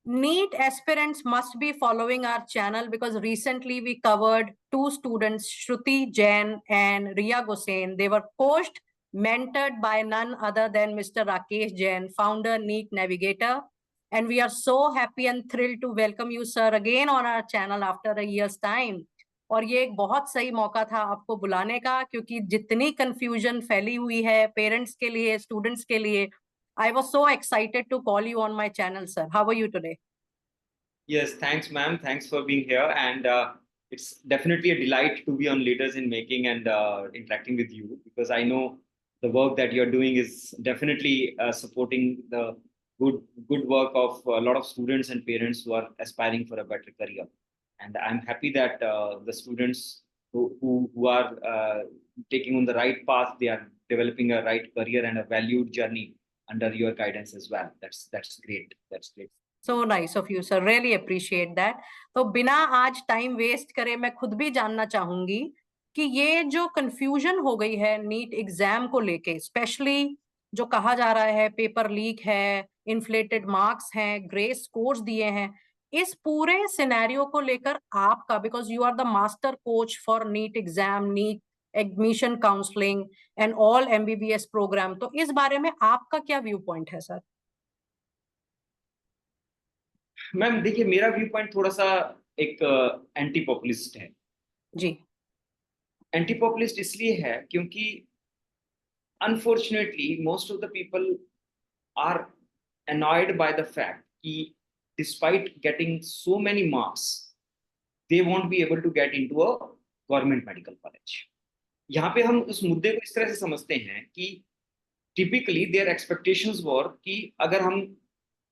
NEET aspirants must be following our channel because recently we covered two students, Shruti Jain and Riya Gosain. They were coached, mentored by none other than Mr. Rakesh Jain, founder NEET Navigator. And we are so happy and thrilled to welcome you, sir, again on our channel after a year's time. और ये एक बहुत सही मौका था आपको बुलाने का, क्योंकि जितनी कंफ्यूजन फैली हुई है पेरेंट्स के लिए, स्टूडेंट्स के लिए, I was so excited to call you on my channel, sir. How are you today? Yes, thanks, ma'am. Thanks for being here. And it's definitely a delight to be on Leaders in Making and interacting with you, because I know the work that you're doing is definitely supporting the good work of a lot of students and parents who are aspiring for a better career. And I'm happy that the students who are taking on the right path, they are developing a right career and a valued journey under your guidance as well. That's great. That's great. So nice of you, sir. Really appreciate that. तो बिना आज time waste करे मैं खुद भी जानना चाहूंगी कि ये जो कंफ्यूजन हो गई है नीट एग्जाम को लेके, स्पेशली जो कहा जा रहा है पेपर लीक है, इन्फ्लेटेड मार्क्स हैं, ग्रे स्कोर्स दिए हैं, इस पूरे सिनेरियो को लेकर आपका, because you are the master coach for NEET exam, NEET admission counselling and all MBBS programme, तो इस बारे में आपका क्या व्यू पॉइंट है सर? मैम देखिए, मेरा व्यू पॉइंट थोड़ा सा एक एंटी पॉपुलिस्ट है जी। एंटी पॉपुलिस्ट इसलिए है क्योंकि unfortunately most of the people are annoyed by the fact कि despite getting so many marks they won't be able to get into a government medical college. यहाँ पे हम उस मुद्दे को इस तरह से समझते हैं कि टिपिकली देयर एक्सपेक्टेशंस वर कि अगर हम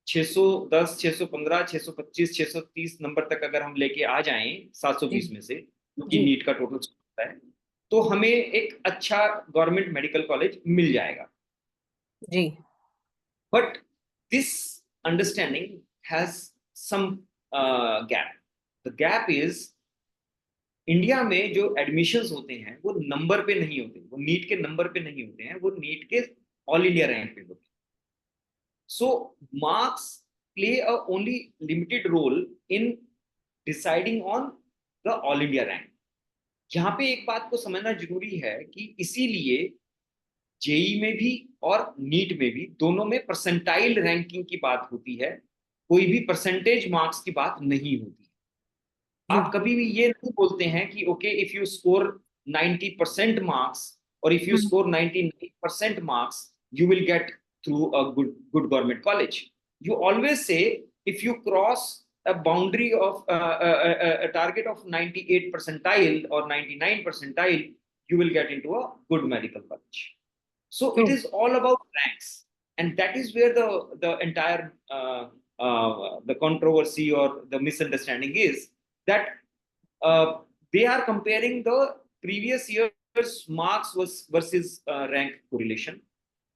610, 615, 625, 630 नंबर तक अगर हम लेके आ जाएं 720 में से, क्योंकि नीट का टोटल होता है, तो हमें एक अच्छा गवर्नमेंट मेडिकल कॉलेज मिल जाएगा जी। But this understanding has some gap. The gap is India में जो एडमिशंस होते हैं वो नंबर पे नहीं होते, वो नीट के नंबर पे नहीं होते हैं, वो नीट के ऑल इंडिया रैंक पे होते हैं. So marks play a only limited role in deciding on the all India rank. यहाँ पे एक बात को समझना जरूरी है कि इसीलिए जेई में भी और नीट में भी दोनों में परसेंटाइल रैंकिंग की बात होती है, कोई भी परसेंटेज मार्क्स की बात नहीं होती. आप कभी भी ये नहीं बोलते हैं कि okay if you score 90% marks और if you score 99% marks you will get through a good government college. You always say if you cross a boundary of a target of 98 percentile or 99 percentile, you will get into a good medical college. So it is all about ranks, and that is where the entire the controversy or the misunderstanding is, that they are comparing the previous year's marks versus rank correlation.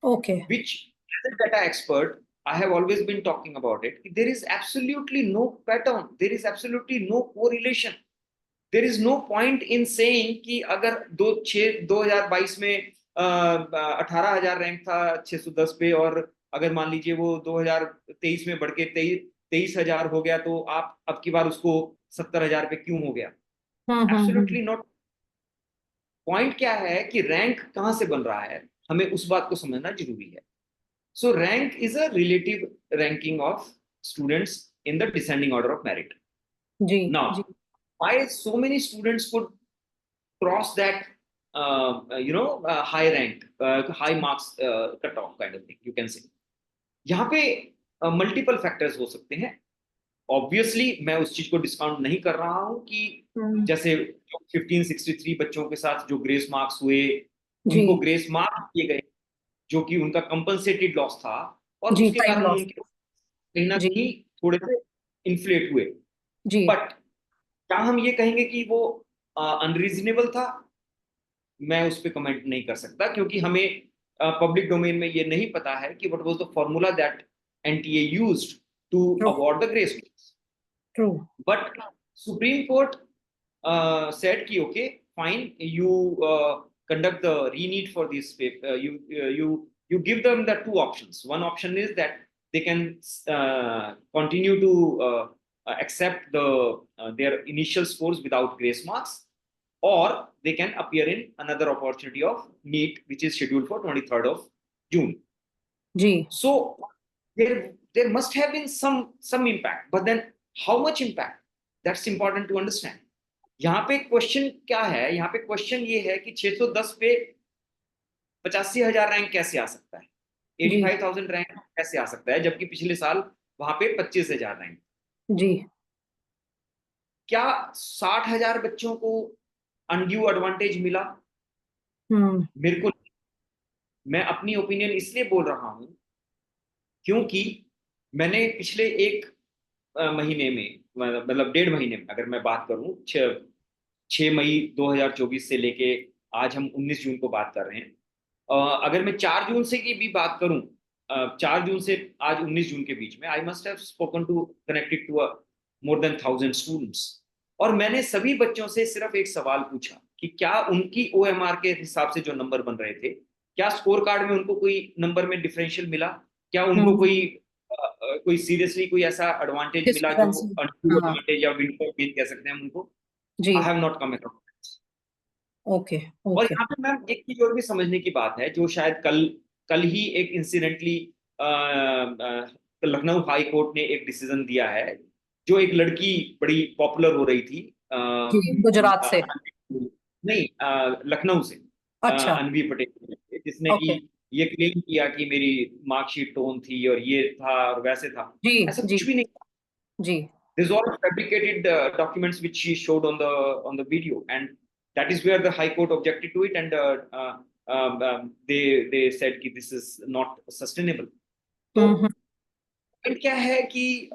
Okay. Which, as a data expert, I have always been talking about it. There is absolutely no pattern. There is absolutely no correlation. There is no point in saying कि अगर 2022 में 18,000 rank था 610 पे, और अगर मान लीजिए वो 2023 में बढ़ के 23,000 हो गया, तो आप अब की बार उसको 70,000 पे क्यों हो गया? Absolutely not. पॉइंट क्या है कि रैंक कहां से बन रहा है, हमें उस बात को समझना जरूरी है. So rank is a relative ranking of students in the descending order of merit. जी. Now why so many students could cross that high rank, high marks cut off kind of thing, you can say. यहाँ पे multiple factors हो सकते हैं. Obviously मैं उस चीज को डिस्काउंट नहीं कर रहा हूं कि जैसे 1563 बच्चों के साथ जो ग्रेस मार्क्स हुए, उनको ग्रेस मार्क्स दिए गए जो कि उनका कंपनसेटेड लॉस था, और उसके कारण उनके कहीं ना कहीं थोड़े से इन्फ्लेट हुए. बट क्या हम ये कहेंगे कि वो अनरीजनेबल था? मैं उस पर कमेंट नहीं कर सकता, क्योंकि हमें पब्लिक डोमेन में ये नहीं पता है कि what was the formula that NTA used to award the grace marks. True. But Supreme Court said कि okay, fine, you conduct the re-need for this paper. You give them the two options. One option is that they can continue to accept their initial scores without grace marks, or they can appear in another opportunity of NEET, which is scheduled for 23rd of June. जी So there must have been some impact, but then how much impact, that's important to understand. यहाँ पे question क्या है, यहाँ पे question ये है कि 610 पे 85,000 रैंक कैसे आ सकता है, जी 85,000 रैंक कैसे आ सकता है, जबकि पिछले साल वहां पे 25,000 रैंक। जी क्या 60,000 बच्चों को अनड्यू एडवांटेज मिला? मेरे को, मैं अपनी ओपिनियन इसलिए बोल रहा हूं क्योंकि मैंने पिछले एक महीने में, मतलब 1.5 महीने में अगर मैं बात करूं, 6 मई 2024 से लेके आज हम 19 जून को बात कर रहे हैं, अगर मैं 4 जून से की भी बात करूं, 4 जून से आज 19 जून के बीच में I must have spoken to connected to more than 1,000 students, और मैंने सभी बच्चों से सिर्फ एक सवाल पूछा कि क्या उनकी ओएमआर के हिसाब से जो नंबर बन रहे थे, क्या स्कोर कार्ड में उनको कोई नंबर में डिफरेंशियल मिला, क्या उनको कोई सीरियसली कोई ऐसा एडवांटेज मिला जो डिस्क्रिपेंसी अनड्यू हाँ एडवांटेज या विंडफॉल गेन कह सकते हैं हम उनको। जी I have not come across. Okay और ओके यहाँ पे मैम एक चीज और भी समझने की बात है, जो शायद कल कल ही एक इंसिडेंटली लखनऊ हाई कोर्ट ने एक डिसीजन दिया है, जो एक लड़की बड़ी पॉपुलर हो रही थी, जी गुजरात से नहीं, लखनऊ से, अच्छा अनवी पटेल, जिसने कि ओके ये क्लेम किया कि मेरी मार्कशीट टोन थी और ये था और वैसे था। जी ऐसा जी कुछ भी नहीं। जी These all fabricated documents which she showed on the video, and that is where the High Court objected to it, and they said कि this is not sustainable. तो हम्म पॉइंट क्या है कि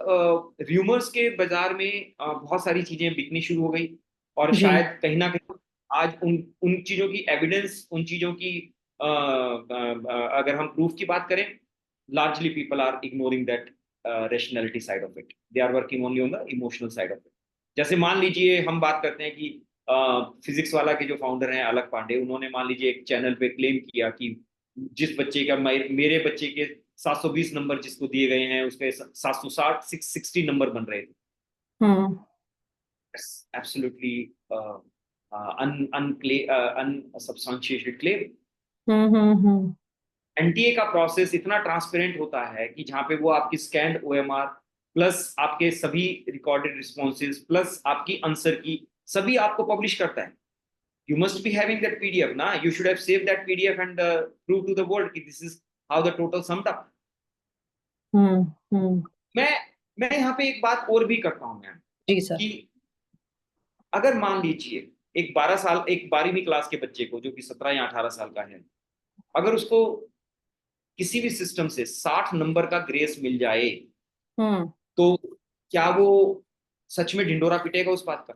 र्यूमर्स के बाजार में बहुत सारी चीजें बिकनी शुरू हो गई, और जी शायद कहीं ना कहीं आज उन उन चीजों की एविडेंस, उन चीजों की अगर हम प्रूफ की बात करें, largely people are ignoring that rationality side of it. They are working only on the emotional side of it. जैसे मान लीजिए हम बात करते हैं कि फिजिक्स वाला के जो फाउंडर हैं अलक पांडे, उन्होंने मान लीजिए एक चैनल पे क्लेम किया कि जिस बच्चे का मेरे बच्चे के 720 नंबर जिसको दिए गए हैं उसके 760 660 नंबर बन रहे थे। हम्म एब्सोल्युटली अनसब्सटेंशिएटेड क्लेम। हम्म एनटीए का प्रोसेस इतना ट्रांसपेरेंट होता है कि जहां पे वो आपकी स्कैन्ड ओएमआर प्लस आपके सभी रिकॉर्डेड रिस्पॉन्सेज प्लस आपकी आंसर की सभी आपको पब्लिश करता है। You must be having that PDF ना, you should have save that PDF and prove to the world कि this is how the total summed up. Hmm मैं मैं यहाँ पे एक बात और भी करता हूँ मैम, जी सर कि अगर मान लीजिए एक 12 साल, एक 12वीं क्लास के बच्चे को जो कि 17 या 18 साल का है, अगर उसको किसी भी सिस्टम से 60 नंबर का ग्रेस मिल जाए, हम्म तो क्या वो सच में ढिंडोरा पिटेगा उस बात का?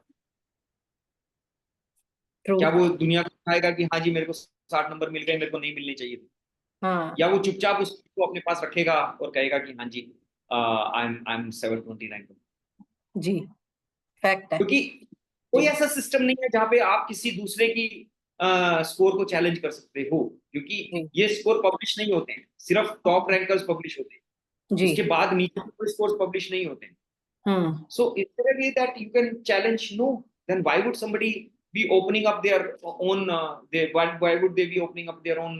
ट्रू क्या वो दुनिया को दिखाएगा कि हाँ जी मेरे को 60 नंबर मिल गए, मेरे को नहीं मिलने चाहिए थे? हाँ या वो चुपचाप उसको अपने पास रखेगा और कहेगा कि हाँ जी आई एम 729? जी फैक्ट है क्योंकि जी कोई ऐसा सिस्टम नहीं है जहाँ पे आप किसी दूसरे की स्कोर को चैलेंज कर सकते हो, क्योंकि जी ये स्कोर पब्लिश नहीं होते हैं, सिर्फ टॉप रैंकर्स पब्लिश होते हैं, जी उसके बाद नीचे कोई स्कोर पब्लिश नहीं होते हैं। हम्म So is there a way that you can challenge? No. Then why would somebody be opening up their own? Why would they be opening up their own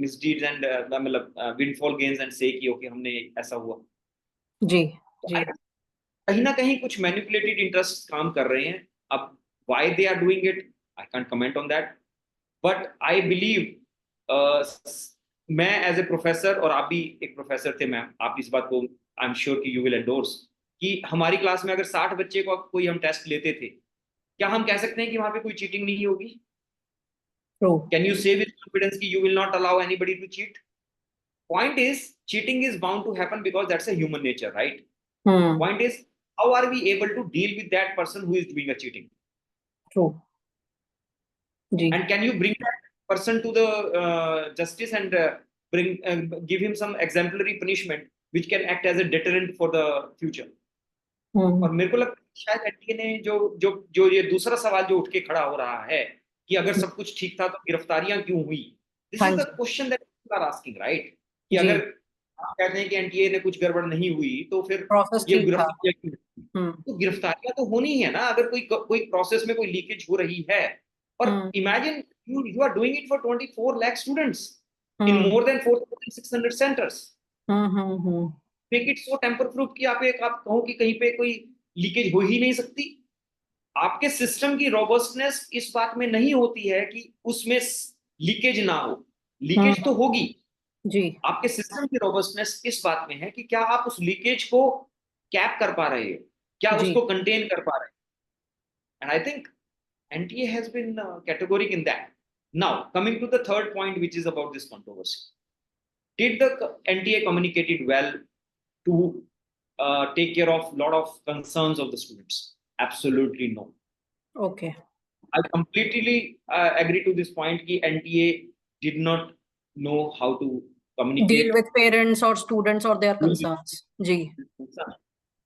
misdeeds and मतलब windfall gains and say कि okay हमने ऐसा हुआ? जी तो जी कहीं ना कहीं कुछ मैनिपुलेटेड इंटरेस्ट काम कर रहे हैं। अब why they are doing it, I can't comment on that. But I believe मैं एज ए प्रोफेसर, और आप भी एक प्रोफेसर थे मैम, आप इस बात को आई एम श्योर कि यू विल एंडोर्स, कि हमारी क्लास में अगर 60 बच्चे को कोई हम टेस्ट लेते थे, क्या हम कह सकते हैं कि वहां पे कोई चीटिंग नहीं होगी? True can you say with confidence कि you will not allow anybody to cheat? Point is cheating is bound to happen because that's a human nature, right? Hmm point is how are we able to deal with that person who is doing a cheating, true जी and can you bring that person to the justice and give him some exemplary punishment which can act as a deterrent for the future? और मेरे को लगता है शायद NTA ने जो जो जो ये दूसरा सवाल जो उठ के खड़ा हो रहा है कि अगर सब कुछ ठीक था तो गिरफ्तारियां क्यों हुई, दिस हाँ इज द जी question that people are asking, right? कि जी अगर आप कहते हैं कि एनटीए ने कुछ गड़बड़ नहीं हुई, तो फिर प्रोसेस ये ठीक था। गिरफ्तारियां क्यों? हम्म। तो गिरफ्तारियां तो होनी ही है ना, अगर कोई कोई प्रोसेस में कोई लीकेज हो रही है। और hmm. Imagine, you are doing it for 24 lakh students in hmm. More than 4600 centres. Hmm. Make it so tamper proof कि आप कहो कि कहीं पे कोई लीकेज हो ही नहीं सकती। आपके सिस्टम की रोबस्टनेस इस बात में नहीं होती है कि उसमें लीकेज ना हो। लीकेज हम्म। तो होगी। जी। आपके सिस्टम की रोबस्टनेस इस बात में है कि क्या आप उस लीकेज को कैप कर पा रहे हो, क्या जी। उसको कंटेन कर पा रहे हो। And I think NTA has been categoric in that. Now coming to the third point, which is about this controversy, did the NTA communicated well to take care of lot of concerns of the students? Absolutely no. Okay. I completely agree to this point कि NTA did not know how to deal communicate. With parents और students और their concerns. जी।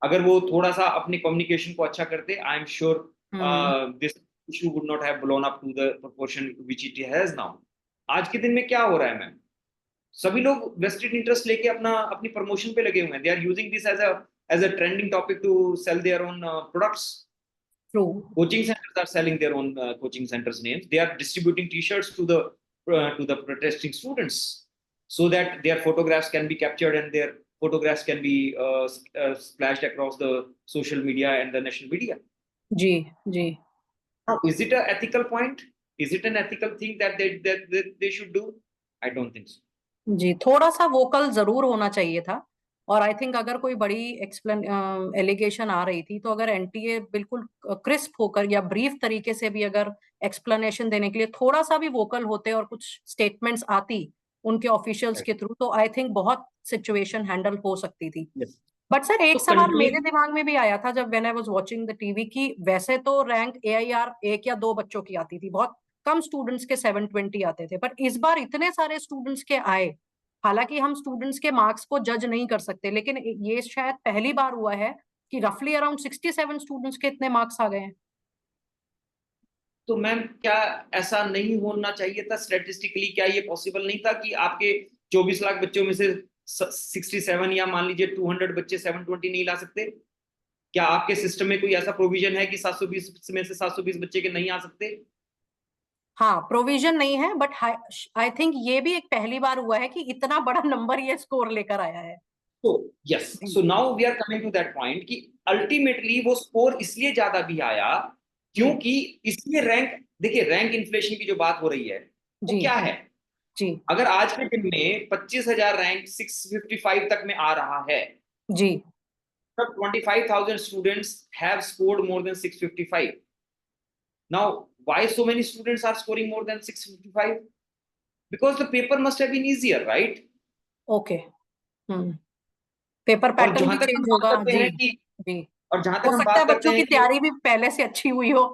अगर वो थोड़ा सा अपने communication को अच्छा करते, I am sure hmm. This issue would not have blown up to the proportion which it has now. आज के दिन में क्या हो रहा है मैम, सभी लोग वेस्टेड इंटरेस्ट लेके अपनी प्रमोशन पे लगे हुए हैं। They are using this as a trending topic to sell their own products. True. Coaching centers are selling their own coaching centers names. They are distributing T-shirts to the protesting students, so that their photographs can be captured and their photographs can be splashed across the social media and the national media. जी। जी। Now, is it an ethical point? Is it an ethical thing that they should do? I don't think so. जी, थोड़ा सा vocal जरूर होना चाहिए था। और I think अगर कोई बड़ी एलिगेशन आ रही थी, तो अगर एनटीए बिल्कुल क्रिस्प होकर या ब्रीफ तरीके से भी अगर एक्सप्लेनेशन देने के लिए थोड़ा सा भी वोकल होते और कुछ स्टेटमेंट्स आती उनके ऑफिशियल्स Right. के थ्रू, तो आई थिंक बहुत सिचुएशन हैंडल हो सकती थी। Yes. बट सर, एक So सवाल मेरे controlling. दिमाग में भी आया था जब when I was watching the TV, की वैसे तो रैंक एआईआर एक या दो बच्चों की आती थी, बहुत कम स्टूडेंट्स के 720 आते थे, पर इस बार इतने सारे स्टूडेंट्स के आए। हालांकि हम स्टूडेंट्स के मार्क्स को जज नहीं कर सकते, लेकिन ये शायद पहली बार हुआ है कि रफली अराउंड 67 स्टूडेंट्स के इतने मार्क्स आ गए हैं। तो मैम, क्या ऐसा नहीं होना चाहिए था स्टैटिस्टिकली? क्या ये पॉसिबल नहीं था कि आपके 24 लाख बच्चों में से 67 या मान लीजिए 200 बच्चे 720 नहीं ला सकते? क्या आपके सिस्टम में कोई ऐसा प्रोविजन है कि 720 में से 720 बच्चे के नहीं आ सकते? हाँ, प्रोविजन नहीं है, बट आई थिंक ये भी एक पहली बार हुआ है कि इतना बड़ा नंबर ये स्कोर लेकर आया है। तो yes, so now we are coming to that point कि अल्टीमेटली वो स्कोर इसलिए ज्यादा भी आया जी। क्योंकि इसमें रैंक, देखिए रैंक इन्फ्लेशन की जो बात हो रही है वो जी। क्या है। जी। अगर आज के दिन में 25,000 रैंक 655 तक में आ रहा है, जी। तब 25,000 students have scored more than 655. Now, why so many students are scoring more than 655? Because the paper must have been easier, right? Okay. Hmm. Paper और पैटर्न जहां भी तक हम चेंज बात होगा। करते जी। हैं कि जी। और जहां हो तक हम सकता है बात करते बच्चों की हैं कि तैयारी भी पहले से अच्छी हुई हो।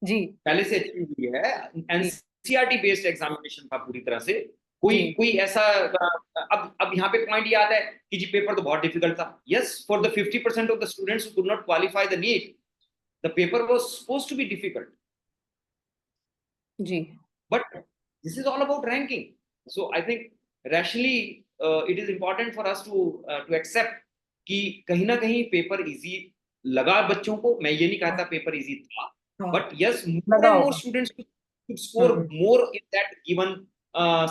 जी। पहले से अच्छी हुई है, जी। एनसीईआरटी बेस्ड एग्जामिनेशन था पूरी तरह से। कोई जी। कोई ऐसा अब यहाँ पे पॉइंट ये आता है कि जी पेपर तो बहुत डिफिकल्ट था। Yes, for the 50% of the students who could not qualify the NEET, the paper was supposed to be difficult. जी। But this is all about ranking. So I think rationally it is important for us to accept कि कहीं ना कहीं paper easy लगा बच्चों को। मैं ये नहीं कहता पेपर इजी था, हाँ, but yes, more लगा and more होगा। students could score more in that given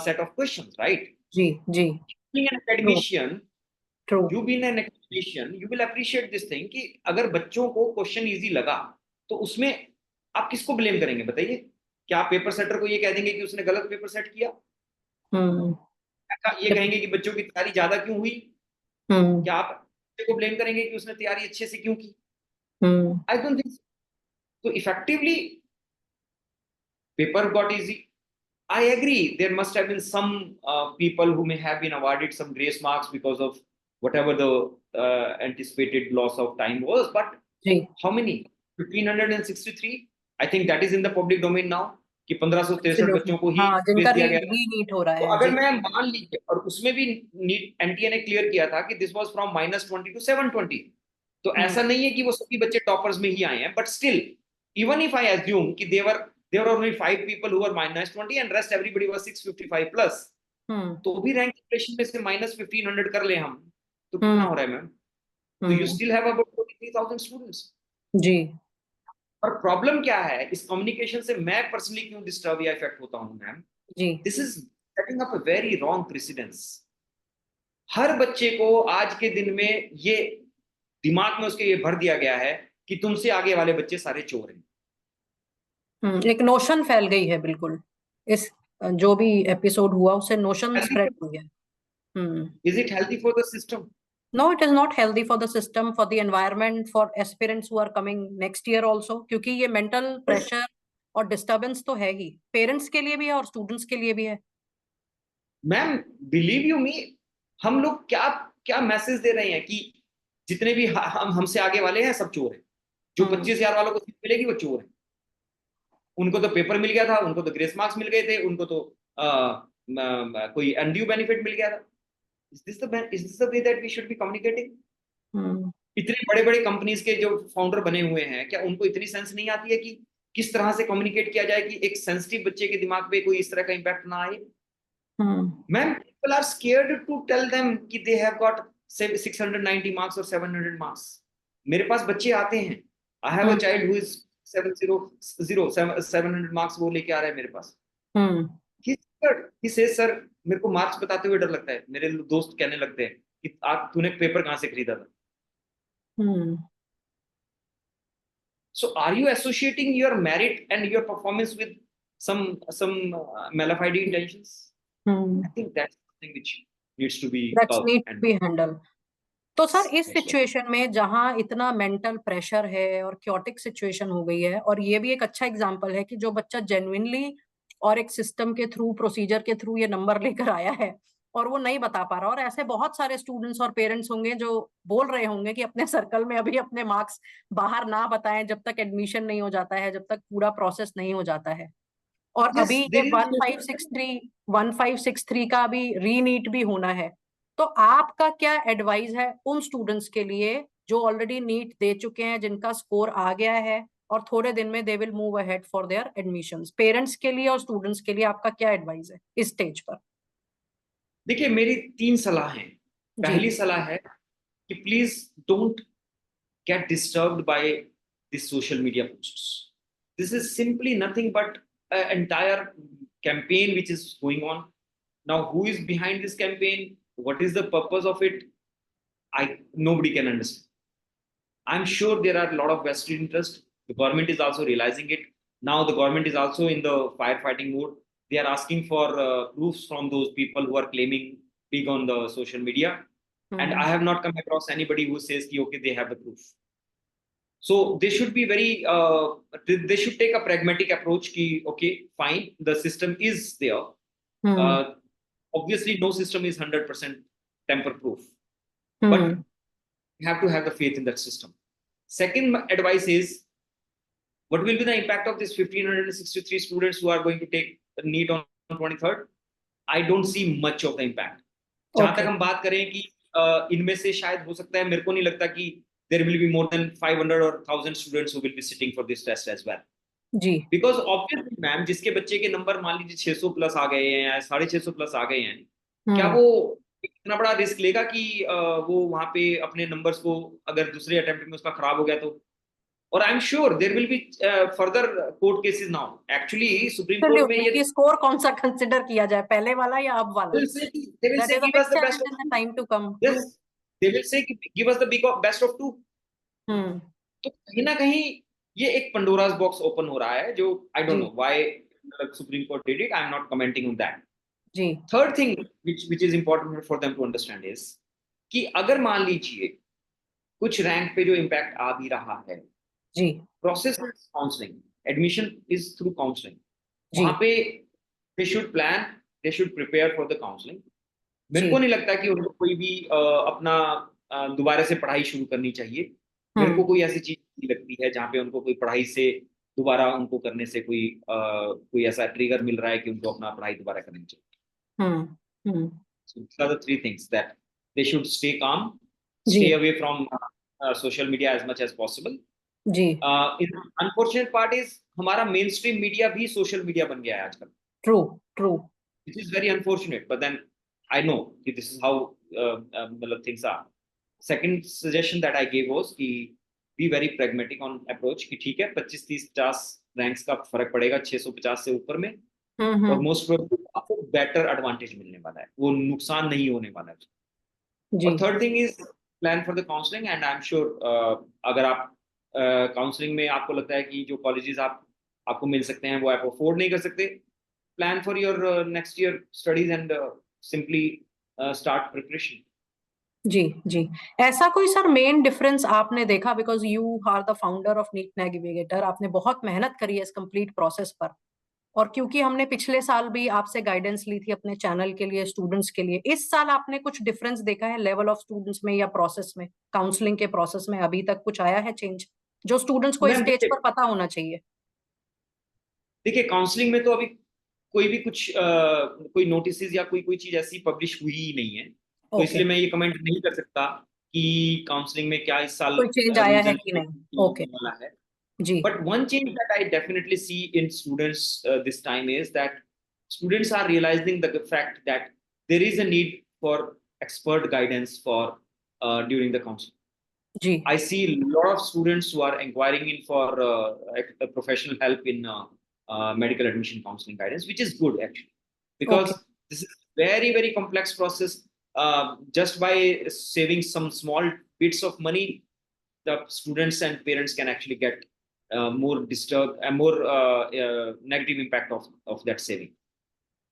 set of questions, right? जी। जी। Being an true. academician, true. you being an academician, you will appreciate this thing कि अगर बच्चों को क्वेश्चन इजी लगा तो उसमें आप किसको ब्लेम करेंगे बताइए? क्या आप पेपर सेटर को ये कह देंगे कि उसने गलत पेपर सेट किया? हम्म। क्या ये कहेंगे कि बच्चों की तैयारी ज्यादा क्यों हुई? हम्म। क्या आप बच्चे को ब्लेम करेंगे कि उसने तैयारी अच्छे से क्यों की? Hmm. I don't think so. Effectively paper got easy. I agree there must have been some people who may have been awarded some grace marks because of whatever the anticipated loss of time was, but जी। how many? 1563. I think that is in the public domain now कि 1563 Absolutely. बच्चों को ही हाँ, space जिनका दिया गया था। री नीट हो रहा तो है। अगर जी। मैं मान लीजिए, और उसमें भी नीट एनटीए ने क्लियर किया था कि दिस वाज फ्रॉम -20 टू 720, तो ऐसा नहीं है कि वो सभी बच्चे टॉपर्स में ही आए हैं, but still even if I assume कि देवर only 5 people who were -20 and rest everybody was 655 plus, तो भी रैंक इम्प्रेशन में से -1500 कर ले हम, तो कितना हम्म हो रहा है मैम? तो you still have about 43,000 students. जी और प्रॉब्लम क्या है इस कम्युनिकेशन से, मैं पर्सनली क्यों डिस्टर्ब या इफेक्ट होता हूँ मैम? जी this is setting up a very wrong precedence. हर बच्चे को आज के दिन में ये दिमाग में उसके ये भर दिया गया है कि तुमसे आगे वाले बच्चे सारे चोर हैं। एक नोशन फैल गई है बिल्कुल। इस जो भी एपिसोड हुआ उससे नोशन स्प्रेड हुई है। Is it healthy for the system? No, it is not healthy for the system, for the environment, for aspirants who are coming next year also, क्योंकि ये mental pressure और disturbance तो है ही, parents के लिए भी है और स्टूडेंट्स के लिए भी है। मैम बिलीव यू मी, हम लोग क्या क्या मैसेज दे रहे हैं कि जितने भी हम हमसे आगे वाले हैं सब चोर हैं, जो 25,000 वालों को सीट मिलेगी वो चोर है। उनको तो पेपर मिल गया था, उनको तो ग्रेस मार्क्स मिल गए थे, उनको तो कोई अनड्यू बेनिफिट मिल गया था। Is this the way that we should be communicating? इतने बड़े बड़े कंपनीज के जो फाउंडर बने हुए हैं, क्या उनको इतनी सेंस नहीं आती है कि किस तरह से कम्युनिकेट किया जाए कि एक सेंसिटिव बच्चे के दिमाग पे कोई इस तरह का इंपैक्ट ना आए? Ma'am people are scared to tell them कि दे हैव गॉट 690 मार्क्स और 700 मार्क्स। मेरे पास बच्चे आते हैं, I have a child who is 700 marks वो लेके आ रहा है मेरे पास। he says सर मेरे को मार्क्स बताते हुए डर लगता है, मेरे दोस्त कहने लगते हैं कि आप तूने पेपर कहाँ से खरीदा था? So are you associating your merit and your performance with some malafide intentions? I think that's something which needs to be That's need to and be handled. तो सर इस yes, सिचुएशन में जहां इतना mental pressure है और chaotic situation हो गई है, और ये भी एक अच्छा एग्जांपल है कि जो बच्चा जेन्युइनली और एक सिस्टम के थ्रू, प्रोसीजर के थ्रू ये नंबर लेकर आया है और वो नहीं बता पा रहा, और ऐसे बहुत सारे स्टूडेंट्स और पेरेंट्स होंगे जो बोल रहे होंगे कि अपने सर्कल में अभी अपने मार्क्स बाहर ना बताएं जब तक एडमिशन नहीं हो जाता है, जब तक पूरा प्रोसेस नहीं हो जाता है। और अभी yes, ये there is 1563 का अभी रीनीट भी होना है। तो आपका क्या एडवाइस है उन स्टूडेंट्स के लिए जो ऑलरेडी नीट दे चुके हैं, जिनका स्कोर आ गया है और थोड़े दिन में they will move ahead for their admissions? Parents के लिए और स्टूडेंट्स के लिए आपका क्या एडवाइस है इस स्टेज पर? देखिए मेरी 3 सलाह हैं। जी पहली सलाह है कि please don't get disturbed by these social media posts. This is simply nothing but an entire campaign which is going on. Now, who is behind this campaign? What is the purpose of it? Nobody can understand. I'm sure there are a lot of vested interest. The government is also realizing it. Now the government is also in the firefighting mode. They are asking for proofs from those people who are claiming big on the social media. And I have not come across anybody who says, okay, they have the proof. So they should be very, they should take a pragmatic approach ki, okay, fine, the system is there. Obviously, no system is 100% tamper-proof. But you have to have the faith in that system. Second advice is, what will be the impact of this 1,563 students who are going to take the NEET on 23rd? I don't see much of the impact. जहां तक हम बात करें कि इनमें से शायद हो सकता है, मेरे को नहीं लगता कि there will be more than 500 or 1,000 students who will be sitting for this test as well. जी Because obviously मैम जिसके बच्चे के नंबर मान लीजिए 600 प्लस आ गए हैं या 650 प्लस आ गए हैं, क्या वो इतना बड़ा रिस्क लेगा कि वो वहां पे अपने नंबर्स को अगर दूसरे अटेम्प्ट में उसका खराब हो गया तो? और I am sure there will be further court cases now. Actually Supreme Court में ये स्कोर कौन सा कंसिडर किया जाए, पहले वाला या अब वाला? they will That say is a give big us the best challenge of in the two. time to come. Yes, they will say give us the best of two. तो कहीं ना कहीं ये एक पंडोरास बॉक्स ओपन हो रहा है जो I don't know why Supreme Court did it. I am not commenting on that. जी third thing which is important for them to understand is कि अगर मान लीजिए कुछ रैंक पे जो इम्पैक्ट आ भी रहा है, जी process counselling, admission is through counselling. जी वहां पे they should plan, they should prepare for the counselling. मेरे को नहीं लगता कि उनको कोई भी अपना दोबारा से पढ़ाई शुरू करनी चाहिए। मेरे को कोई ऐसी चीज नहीं लगती है जहाँ पे उनको कोई पढ़ाई से दोबारा उनको करने से कोई ऐसा ट्रिगर मिल रहा है कि उनको अपना पढ़ाई दोबारा करनी चाहिए। So these are the three things that they should stay calm, stay away from social media as much as possible. जी Unfortunate part is हमारा मेन स्ट्रीम मीडिया भी सोशल मीडिया बन गया है आजकल। True true which is very unfortunate. But then I know that this is how things are. Second suggestion that I gave was कि be very pragmatic on approach कि ठीक है 25 30 50 ranks का फर्क पड़ेगा 650 से ऊपर में, और मोस्ट प्रोबेबली आपको बेटर एडवांटेज मिलने वाला है, वो नुकसान नहीं होने वाला है। जी और third thing is plan for the counselling, and I am sure अगर आप काउंसलिंग में आपको लगता है कि जो कॉलेजेस आपको मिल सकते हैं वो आप अफोर्ड नहीं कर सकते, plan for your next year studies and simply start preparation. जी जी। ऐसा कोई सर मेन डिफरेंस आपने देखा, because you are the founder of NEET navigator, आपने बहुत मेहनत करी है इस कंप्लीट प्रोसेस पर, और क्योंकि हमने पिछले साल भी आपसे गाइडेंस ली थी अपने चैनल के लिए, स्टूडेंट्स के लिए, इस साल आपने कुछ डिफरेंस देखा है लेवल ऑफ स्टूडेंट्स में या प्रोसेस में, काउंसलिंग के प्रोसेस में अभी तक कुछ आया है चेंज जो स्टूडेंट्स को इस मैम स्टेज पर पता होना चाहिए? देखिए काउंसलिंग में तो अभी कोई भी कुछ कोई नोटिस या कोई चीज ऐसी पब्लिश हुई ही नहीं है, तो ओके, इसलिए मैं ये कमेंट नहीं कर सकता कि काउंसलिंग में क्या इस साल कोई चेंज आया रूल्स है एंड कि नहीं? ओके वाला है। जी But one change that I definitely see in students this time is that students are realizing the fact that there is a need for expert guidance for during the counseling. जी I see a lot of students who are inquiring in for professional help in medical admission counseling guidance, which is good actually, okay because this is very very complex process. Just by saving some small bits of money, the students and parents can actually get more disturbed and more negative impact of that saving.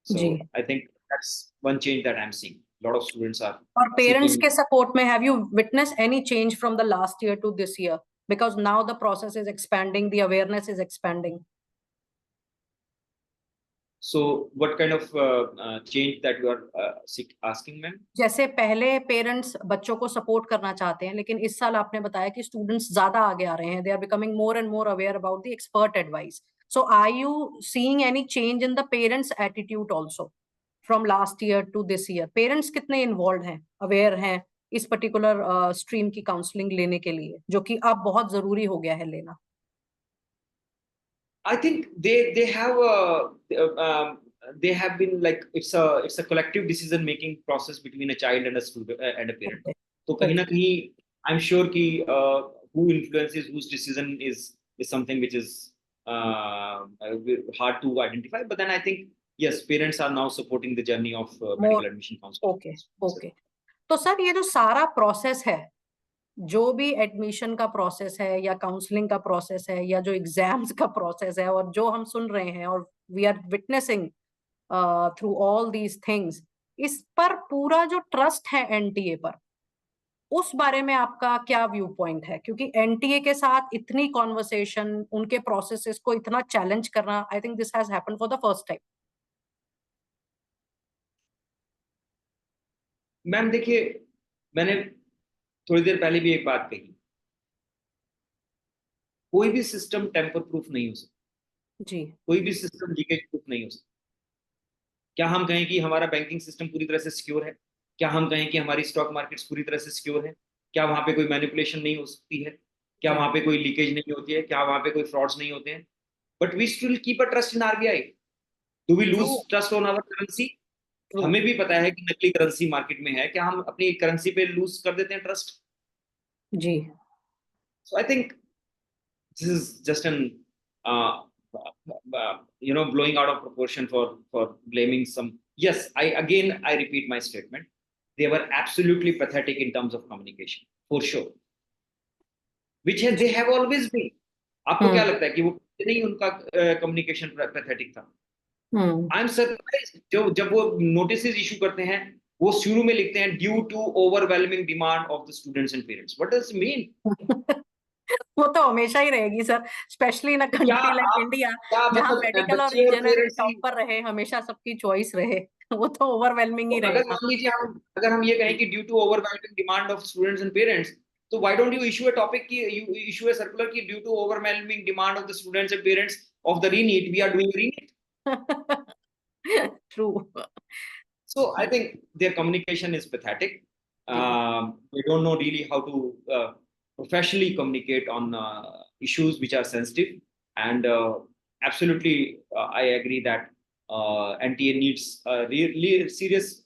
जी। So I think that's one change that I'm seeing. A lot of students are और parents seeking. के support में have you witness any change from the last year to this year, because now the process is expanding, the awareness is expanding? So what kind of change that you are asking, ma'am? जैसे पहले parents बच्चों को support करना चाहते हैं, लेकिन इस साल आपने बताया कि स्टूडेंट्स ज्यादा आगे आ रहे हैं, they are becoming more and more aware about the expert advice, so are you seeing any change in the parents attitude also from last year to this year? Parents कितने इन्वॉल्व हैं, aware हैं इस particular stream की counselling लेने के लिए, जो कि अब बहुत जरूरी हो गया है लेना? I think they have they have been like it's a collective decision making process between a child and a student and a parent. Okay तो कहीं ना ओके कहीं I'm sure कि who influences whose decision is something which is hard to identify. But then I think yes, parents are now supporting the journey of medical more admission counseling. Okay okay. तो sir ये जो सारा process है, जो भी admission का process है या काउंसलिंग का प्रोसेस है या जो एग्जाम्स का प्रोसेस है, और जो हम सुन रहे हैं और we are witnessing through all these things, इस पर पूरा जो ट्रस्ट है एनटीए पर, उस बारे में आपका क्या व्यू पॉइंट है? क्योंकि एनटीए के साथ इतनी कॉन्वर्सेशन, उनके प्रोसेसेस को इतना चैलेंज करना, I think this has happened for the first time. Ma'am देखिए, मैंने थोड़ी देर पहले भी एक बात कही, कोई भी सिस्टम टेम्पर प्रूफ नहीं हो सकता, जी कोई भी सिस्टम लीकेज प्रूफ नहीं हो सकता। क्या हम कहें कि हमारा बैंकिंग सिस्टम पूरी तरह से सिक्योर है? क्या हम कहें कि हमारी स्टॉक मार्केट्स पूरी तरह से सिक्योर है? क्या वहां पे कोई मैनिपुलेशन नहीं हो सकती है? क्या जी वहां पे कोई लीकेज नहीं होती है? क्या वहां पे कोई फ्रॉड्स नहीं होते हैं? But we still keep a trust in RBI. Do we true lose trust on our currency? True हमें भी पता है कि नकली करेंसी मार्केट में है, क्या हम अपनी करेंसी पे लूज कर देते हैं ट्रस्ट? जी so I think this is just an blowing out of proportion for blaming some. Yes, I repeat my statement, they were absolutely pathetic in terms of communication, for sure, they have always been. आपको क्या हम्म लगता है कि वो नहीं उनका communication pathetic था? हम्म I am surprise, जब वो नोटिस इशू करते हैं, वो शुरू में लिखते हैं due to overwhelming demand of the students and parents. What does it mean? वो तो हमेशा ही रहेगी सर, स्पेशली इन अ क्या कंट्री लाइक आप इंडिया, क्या जहाँ मतलब मेडिकल और बच्चे और इंजीनियरिंग पेरेंट्स ही? टॉप पर रहे, हमेशा सबकी चॉइस रहे। वो तो ओवरवेलमिंग तो ही अगर रहेगा। मान लीजिए अगर हम ये कहें कि due to overwhelming demand of students and parents, तो why don't you issue a topic की, यू इशू अ सर्कुलर की due to overwhelming demand of the students and parents of the reNEET, we are doing reNEET. True So I think their communication is pathetic. जी They don't know really how to professionally communicate on issues which are sensitive. And absolutely, I agree that NTA needs really serious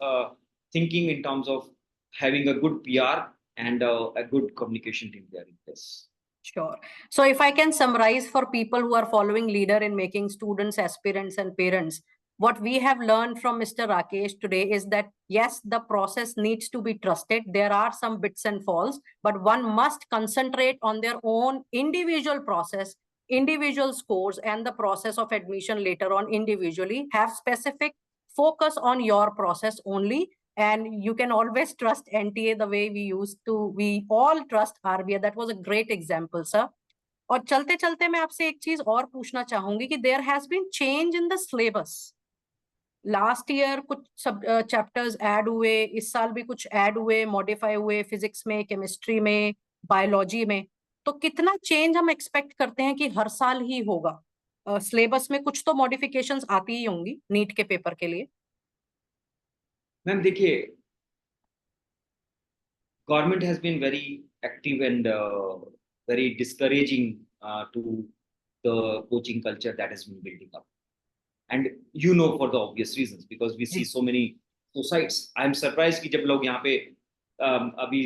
thinking in terms of having a good PR and a good communication team there in place. Sure. So if I can summarize for people who are following leader in making students, aspirants, and parents, what we have learned from Mr. Rakesh today is that yes, the process needs to be trusted. There are some bits and falls, but one must concentrate on their own individual process, individual scores, and the process of admission later on individually. Have specific focus on your process only, and you can always trust NTA the way we all trust RBI. That was a great example, sir. और चलते चलते मैं आपसे एक चीज और पूछना चाहूंगी कि there has been change in the syllabus last year, कुछ सब चैप्टर्स ऐड हुए, इस साल भी कुछ ऐड हुए, मॉडिफाई हुए, फिजिक्स में, केमिस्ट्री में, बायोलॉजी में। तो कितना चेंज हम एक्सपेक्ट करते हैं कि हर साल ही होगा? सिलेबस में कुछ तो मॉडिफिकेशंस आती ही होंगी नीट के पेपर के लिए। मैम देखिए, government has been very active and very discouraging to the coaching culture that has been building up. And you know, for the obvious reasons, because we see so many suicides. I am surprised कि जब लोग यहाँ पे अभी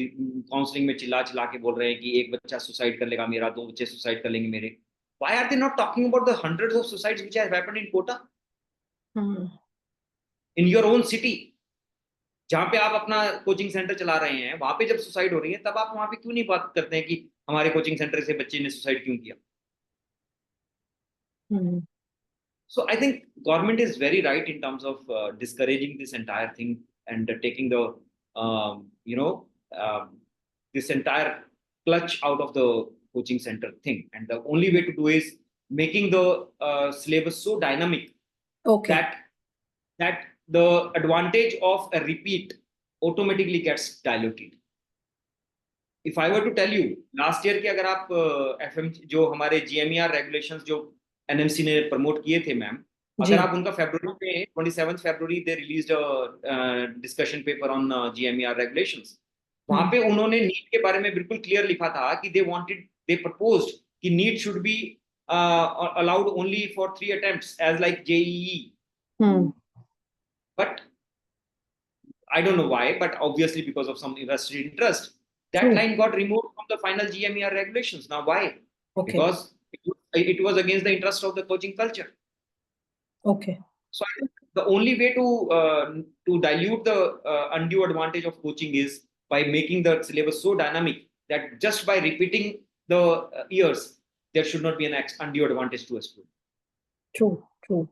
counselling में चिल्ला चिल्ला के बोल रहे हैं कि एक बच्चा सुसाइड कर लेगा मेरा, दो बच्चे सुसाइड कर लेंगे मेरे. Why are they not talking about the hundreds of suicides which have happened in Kota? In your own city, जहाँ पे आप अपना कोचिंग सेंटर चला रहे हैं, वहां पे जब सुसाइड हो रही है, तब आप वहां पे क्यों नहीं बात करते हैं कि हमारे कोचिंग सेंटर से बच्चे ने सुसाइड क्यों किया? So I think government is very right in terms of discouraging this entire thing and taking the this entire clutch out of the coaching center thing. And the only way to do is making the syllabus so dynamic that the advantage of a repeat automatically gets diluted. If I were to tell you, last year के अगर आप FM जो हमारे GMER regulations जो NMC ने promote किए थे ma'am, अगर आप उनका फरवरी में 27 फरवरी they released a discussion paper on GMER regulations. वहां पे उन्होंने नीट के बारे में बिल्कुल क्लियर लिखा था कि they proposed कि NEET should be allowed only for 3 attempts as like JEE. But I don't know why, but obviously because of some invested interest, that line got removed from the final GMER regulations. Now why? Because it was against the interest of the coaching culture. So I think the only way to dilute the undue advantage of coaching is by making the syllabus so dynamic that just by repeating the years, there should not be an undue advantage to a student. True.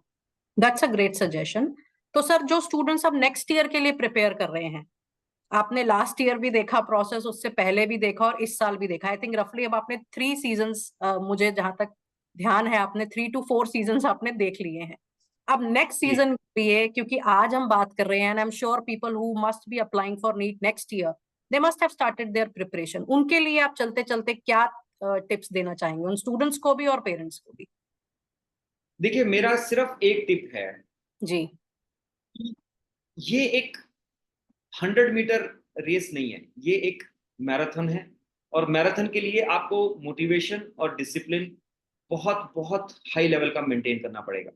That's a great suggestion. तो sir, जो students अब next year के लिए prepare कर रहे हैं, आपने last year भी देखा प्रोसेस, उससे पहले भी देखा और इस साल भी देखा। आई थिंक रफली अब आपने 3 सीजन्स, मुझे जहां तक ध्यान है, आपने 3 to 4 सीजन्स आपने देख लिए हैं। अब नेक्स्ट सीजन भी है, क्योंकि आज हम बात कर रहे हैं, and I am sure people who must be applying for NEET next year, they must have started their preparation. उनके लिए आप चलते चलते क्या टिप्स देना चाहेंगे, उन स्टूडेंट्स को भी और पेरेंट्स को भी? देखिए, मेरा सिर्फ एक टिप है जी, ये एक 100 मीटर रेस नहीं है, ये एक मैराथन है, और मैराथन के लिए आपको मोटिवेशन और डिसिप्लिन बहुत बहुत हाई लेवल का मेंटेन करना पड़ेगा।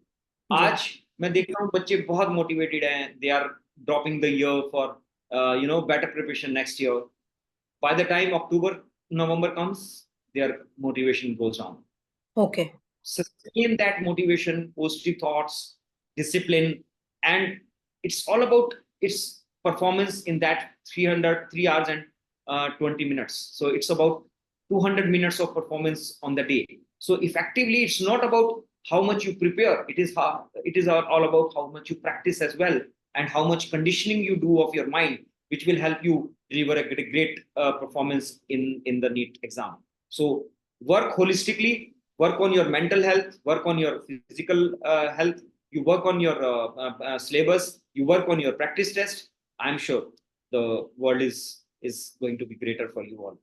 आज मैं देखता हूँ बच्चे बहुत मोटिवेटेड हैं, they are dropping the year for better preparation next year. By the time October, November comes, their motivation goes down. Sustain that motivation, positive thoughts, discipline, and it's all about its performance in that 3 hours and 20 minutes. So it's about 200 minutes of performance on the day. So effectively, it's not about how much you prepare. It is all about how much you practice as well, and how much conditioning you do of your mind, which will help you deliver a great performance in the NEET exam. So work holistically, work on your mental health, work on your physical health, you work on your syllabus, you work on your practice test. I'm sure the world is going to be greater for you all.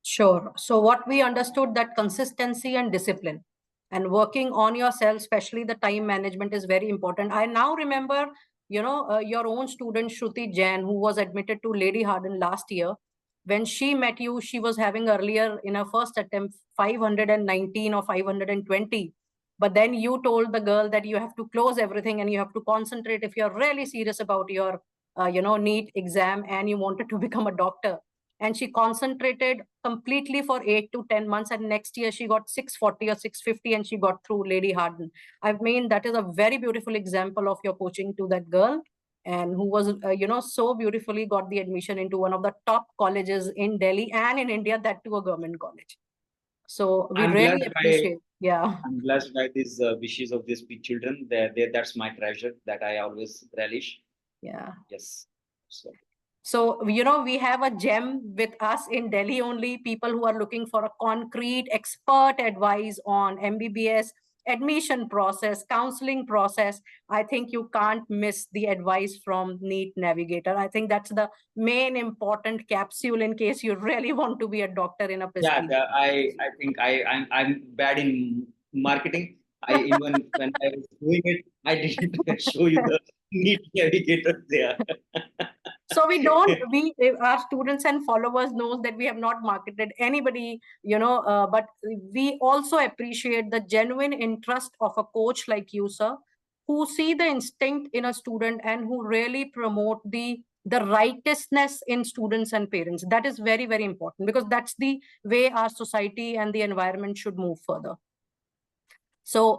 Sure. So what we understood, that consistency and discipline and working on yourself, especially the time management, is very important. I now remember, your own student Shruti Jain, who was admitted to Lady Harden last year. When she met you, she was having earlier in her first attempt 519 or 520. But then you told the girl that you have to close everything and you have to concentrate if you're really serious about your, NEET exam and you wanted to become a doctor. And she concentrated completely for 8 to 10 months. And next year she got 640 or 650 and she got through Lady Harden. I mean, that is a very beautiful example of your coaching to that girl, and who was, so beautifully got the admission into one of the top colleges in Delhi and in India, that to a government college. So we I'm really blessed by appreciate. Yeah. I'm blessed by these wishes of these children. That's my treasure that I always relish. Yeah. Yes. So, we have a gem with us in Delhi only, people who are looking for a concrete expert advice on MBBS admission process, counseling process. I think you can't miss the advice from NEET Navigator. I think that's the main important capsule in case you really want to be a doctor in a prestigious. Yeah, I think I'm bad in marketing. Even when I was doing it, I didn't show you the NEET Navigator there. So our students and followers knows that we have not marketed anybody, but we also appreciate the genuine interest of a coach like you, sir, who see the instinct in a student and who really promote the righteousness in students and parents. That is very, very important, because that's the way our society and the environment should move further. So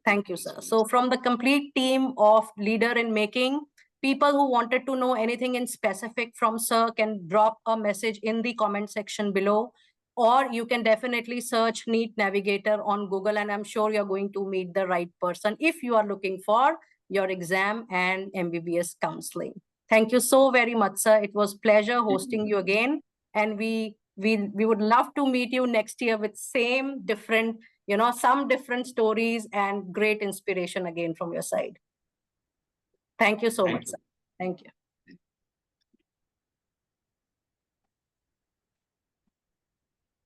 thank you, sir. So from the complete team of Leader in Making, people who wanted to know anything in specific from sir can drop a message in the comment section below, or you can definitely search NEET Navigator on Google, and I'm sure you're going to meet the right person if you are looking for your exam and MBBS counseling. Thank you so very much, sir. It was pleasure hosting you again, and we would love to meet you next year with same different, some different stories and great inspiration again from your side. Thank you so much, sir. Thank you.